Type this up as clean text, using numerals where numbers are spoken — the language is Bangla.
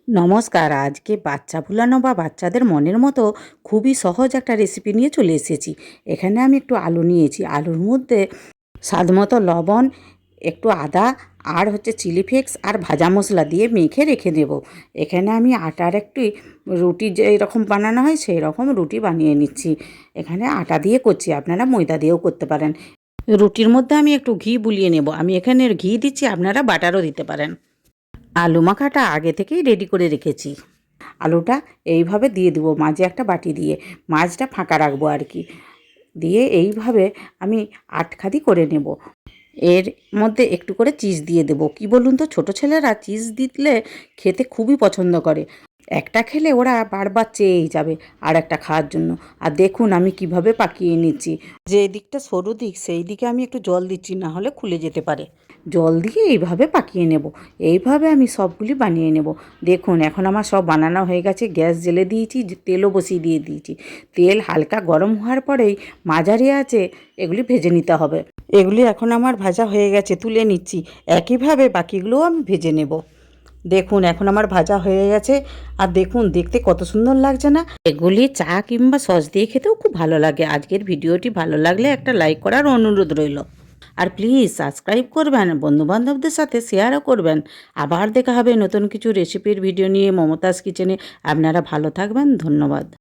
নমস্কার। আজকে বাচ্চা ভুলানো বা বাচ্চাদের মনের মতো খুবই সহজ একটা রেসিপি নিয়ে চলে এসেছি। এখানে আমি একটু আলু নিয়েছি, আলুর মধ্যে স্বাদমতো লবণ, একটু আদা আর চিলি ফ্লেক্স আর ভাজা মশলা দিয়ে মেখে রেখে দেব। এখানে আমি আটার একটি রুটি যেই রকম বানানো হয় সেই রকম রুটি বানিয়ে নিচ্ছি। এখানে আটা দিয়ে করছি, আপনারা ময়দা দিয়েও করতে পারেন। রুটির মধ্যে আমি একটু ঘি বুলিয়ে নেব। আমি এখানে ঘি দিচ্ছি, আপনারা বাটারও দিতে পারেন। আলু মাখাটা আগে থেকেই রেডি করে রেখেছি। আলুটা এইভাবে দিয়ে দেবো মাঝে একটা বাটি দিয়ে, মাঝটা ফাঁকা রাখবো আর কি। দিয়ে এইভাবে আমি আটখাদি করে নেব। এর মধ্যে একটু করে চিজ দিয়ে দেবো। কি বলুন তো, ছোটো ছেলেরা চিজ দিলে খেতে খুবই পছন্দ করে। একটা খেলে ওরা বারবার চেয়েই যাবে আর একটা খাওয়ার জন্য। আর দেখুন আমি কিভাবে পাকিয়ে নিচ্ছি। যে দিকটা সরু দিক সেই দিকে আমি একটু জল দিচ্ছি, না হলে খুলে যেতে পারে। জল দিয়ে এইভাবে পাকিয়ে নেব। এইভাবে আমি সবগুলি বানিয়ে নেব। দেখুন এখন আমার সব বানানো হয়ে গেছে। গ্যাস জ্বেলে দিয়েছি, তেলও বসিয়ে দিয়ে দিয়েছি। তেল হালকা গরম হওয়ার পরেই মাঝারি আঁচে এগুলি ভেজে নিতে হবে। এগুলি এখন আমার ভাজা হয়ে গেছে, তুলে নিচ্ছি। একইভাবে বাকিগুলোও আমি ভেজে নেব। দেখুন এখন আমার ভাজা হয়ে গেছে। আর দেখুন দেখতে কত সুন্দর লাগছে না? এগুলি চা কিংবা সস দিয়ে খেতেও খুব ভালো লাগে। আজকের ভিডিওটি ভালো লাগলে একটা লাইক করার অনুরোধ রইল। আর প্লিজ সাবস্ক্রাইব করবেন, বন্ধুবান্ধবদের সাথে শেয়ারও করবেন। আবার দেখা হবে নতুন কিছু রেসিপির ভিডিও নিয়ে মমতাজ কিচেনে। আপনারা ভালো থাকবেন। ধন্যবাদ।